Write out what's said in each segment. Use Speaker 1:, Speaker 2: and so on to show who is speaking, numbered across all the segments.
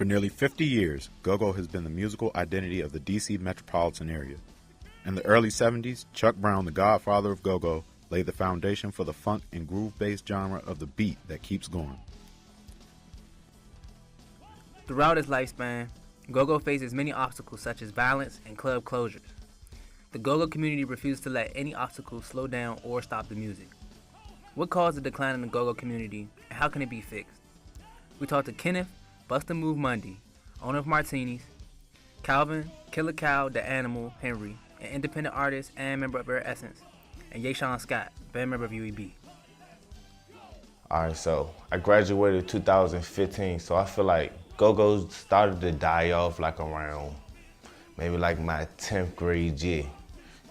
Speaker 1: For nearly 50 years, Gogo has been the musical identity of the D.C. metropolitan area. In the early 70s, Chuck Brown, the godfather of Gogo, laid the foundation for the funk and groove-based genre of the beat that keeps going.
Speaker 2: Throughout its lifespan, Gogo faces many obstacles such as violence and club closures. The Gogo community refuses to let any obstacles slow down or stop the music. What caused the decline in the Gogo community, and how can it be fixed? We talked to Kenneth Bust a Move Monday, owner of Martini's, Calvin Killer Cow the Animal Henry, an independent artist and member of Rare Essence, and Yashawn Scott, band member of UEB.
Speaker 3: All right, so I graduated in 2015, so I feel like Go-Go started to die off like around maybe like my 10th grade year.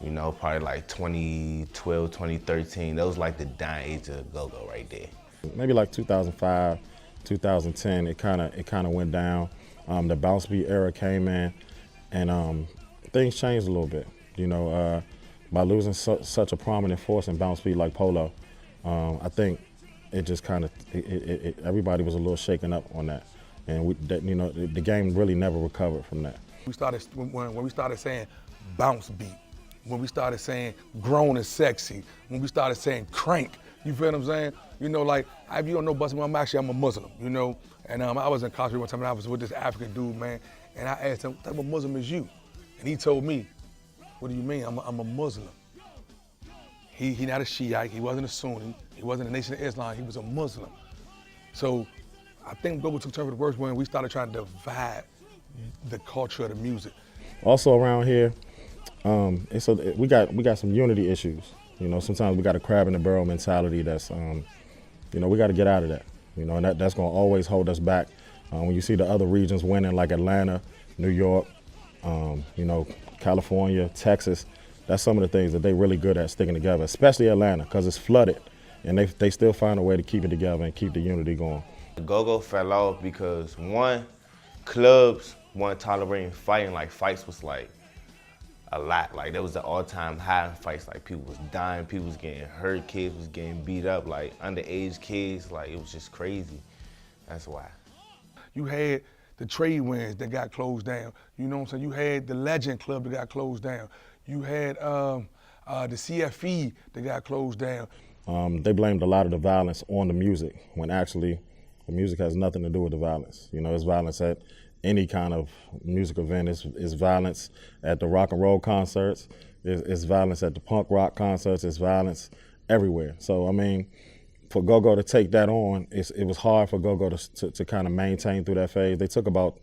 Speaker 3: You know, probably like 2012, 2013. That was like the dying age of Go-Go right there.
Speaker 4: Maybe like 2005, 2010, it kind of went down. The bounce beat era came in, and things changed a little bit. You know, by losing such a prominent force in bounce beat like Polo, I think it just kind of everybody was a little shaken up on that, and the game really never recovered from that.
Speaker 5: We started when we started saying bounce beat, when we started saying grown and sexy, when we started saying crank. You feel what I'm saying? You know, like, if you don't know Bustin', I'm a Muslim, you know? And I was in college one time and I was with this African dude, man, and I asked him, what type of Muslim is you? And he told me, what do you mean? I'm a Muslim. He not a Shiite, he wasn't a Sunni, he wasn't a Nation of Islam, he was a Muslim. So I think Gogo took turn for the worst when we started trying to divide the culture of the music.
Speaker 4: Also around here, we got some unity issues. You know, sometimes we got a crab in the barrel mentality that's, you know, we got to get out of that. You know, and that's going to always hold us back. When you see the other regions winning like Atlanta, New York, you know, California, Texas, that's some of the things that they really good at sticking together, especially Atlanta, because it's flooded. And they still find a way to keep it together and keep the unity going.
Speaker 3: Go-Go fell off because, one, clubs weren't tolerating fighting. Like, fights was like a lot. Like, there was the all-time high in fights. Like, people was dying, people was getting hurt, kids was getting beat up, like underage kids. Like, it was just crazy. That's why.
Speaker 5: You had the trade winds that got closed down. You know what I'm saying? You had the Legend Club that got closed down. You had the CFE that got closed down.
Speaker 4: They blamed a lot of the violence on the music, when actually the music has nothing to do with the violence. You know, it's violence at any kind of music event. It's violence at the rock and roll concerts. It's violence at the punk rock concerts. It's violence everywhere. So, I mean, for Gogo to take that on, it was hard for Gogo to kind of maintain through that phase. They took about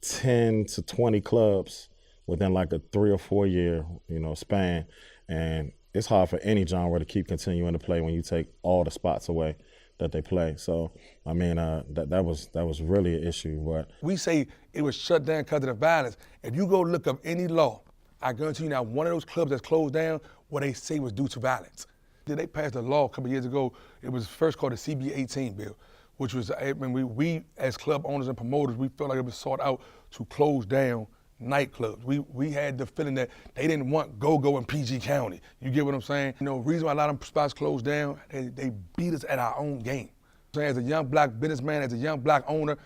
Speaker 4: 10 to 20 clubs within like a 3 or 4 year, you know, span. And it's hard for any genre to keep continuing to play when you take all the spots away that they play. So, I mean, that was really an issue. But
Speaker 5: we say it was shut down because of the violence. If you go look up any law, I guarantee you now one of those clubs that's closed down, what they say was due to violence. They passed a law a couple years ago. It was first called the CB 18 bill, which was, when we as club owners and promoters, we felt like it was sought out to close down nightclubs. We had the feeling that they didn't want Gogo in PG County. You get what I'm saying? You know, the reason why a lot of them spots closed down, they beat us at our own game. So as a young black businessman, as a young black owner,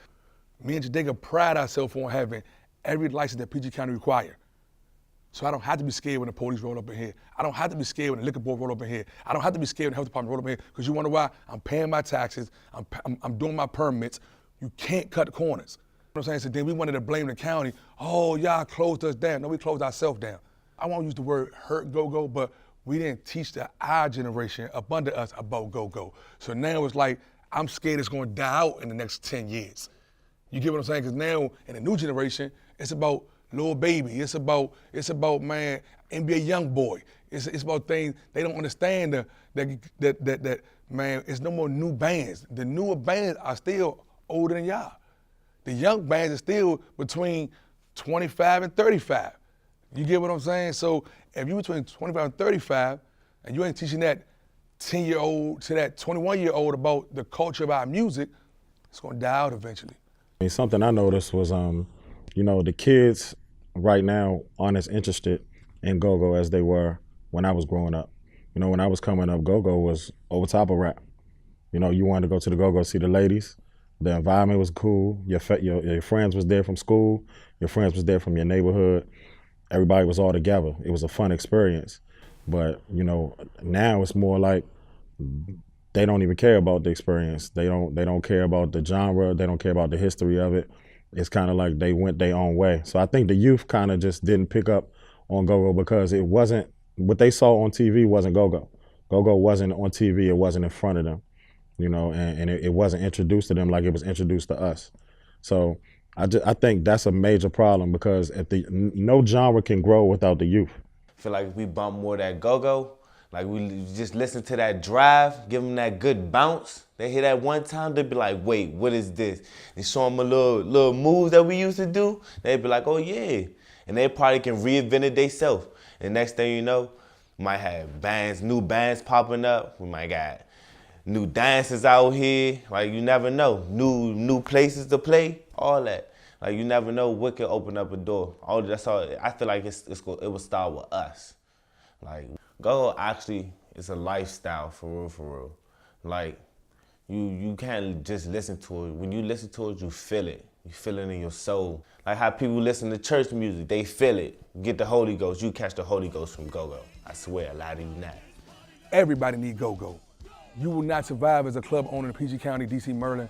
Speaker 5: me and Jadega pride ourselves on having every license that PG County require. So I don't have to be scared when the police roll up in here. I don't have to be scared when the liquor board roll up in here. I don't have to be scared when the health department roll up in here, because you wonder why? I'm paying my taxes, I'm doing my permits. You can't cut corners. You know what I'm saying? So then we wanted to blame the county. Oh, y'all closed us down. No, we closed ourselves down. I won't use the word hurt Go-Go, but we didn't teach our generation up under us about Go-Go. So now it's like, I'm scared it's gonna die out in the next 10 years. You get what I'm saying? Because now in the new generation, it's about Lil Baby. It's about man, NBA Youngboy. It's about things they don't understand that man, it's no more new bands. The newer bands are still older than y'all. The young bands are still between 25 and 35. You get what I'm saying? So if you're between 25 and 35 and you ain't teaching that 10-year-old to that 21-year-old about the culture of our music, it's gonna die out eventually.
Speaker 4: I mean, something I noticed was, you know, the kids right now aren't as interested in Go-Go as they were when I was growing up. You know, when I was coming up, Go-Go was over top of rap. You know, you wanted to go to the Go-Go see the ladies, The environment was cool. Your friends was there from school. Your friends was there from your neighborhood. Everybody was all together. It was a fun experience. But, you know, now it's more like they don't even care about the experience. They don't care about the genre. They don't care about the history of it. It's kind of like they went their own way. So I think the youth kind of just didn't pick up on Gogo because it wasn't, what they saw on TV wasn't Gogo. Gogo wasn't on TV. It wasn't in front of them, you know, and it wasn't introduced to them like it was introduced to us. So I think that's a major problem because no genre can grow without the youth.
Speaker 3: I feel like if we bump more of that Gogo, like we just listen to that drive, give them that good bounce. They hear that one time, they be like, wait, what is this? And show them a little moves that we used to do. They be like, oh yeah. And they probably can reinvent it themselves. And next thing you know, we might have new bands popping up. We might got new dances out here. Like you never know. New places to play, all that. Like you never know what can open up a door. That's all. I feel like it will start with us. Like Gogo actually is a lifestyle for real. Like you can't just listen to it. When you listen to it, you feel it. You feel it in your soul. Like how people listen to church music, they feel it. You get the Holy Ghost, you catch the Holy Ghost from Gogo. I swear, a lot of you not.
Speaker 5: Everybody need Gogo. You will not survive as a club owner in PG County, DC, Maryland,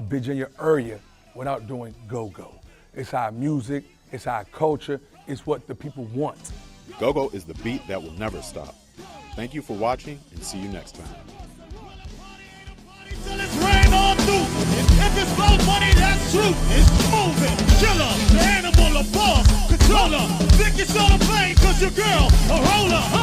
Speaker 5: Virginia area without doing Gogo. It's our music, it's our culture, it's what the people want.
Speaker 1: Gogo is the beat that will never stop. Thank you for watching and see you next time.
Speaker 6: It's rain on through. If it's blow money, that's true. It's moving. Killer, the animal, a boss, controller. Think it's all a plane, cause your girl, a roller.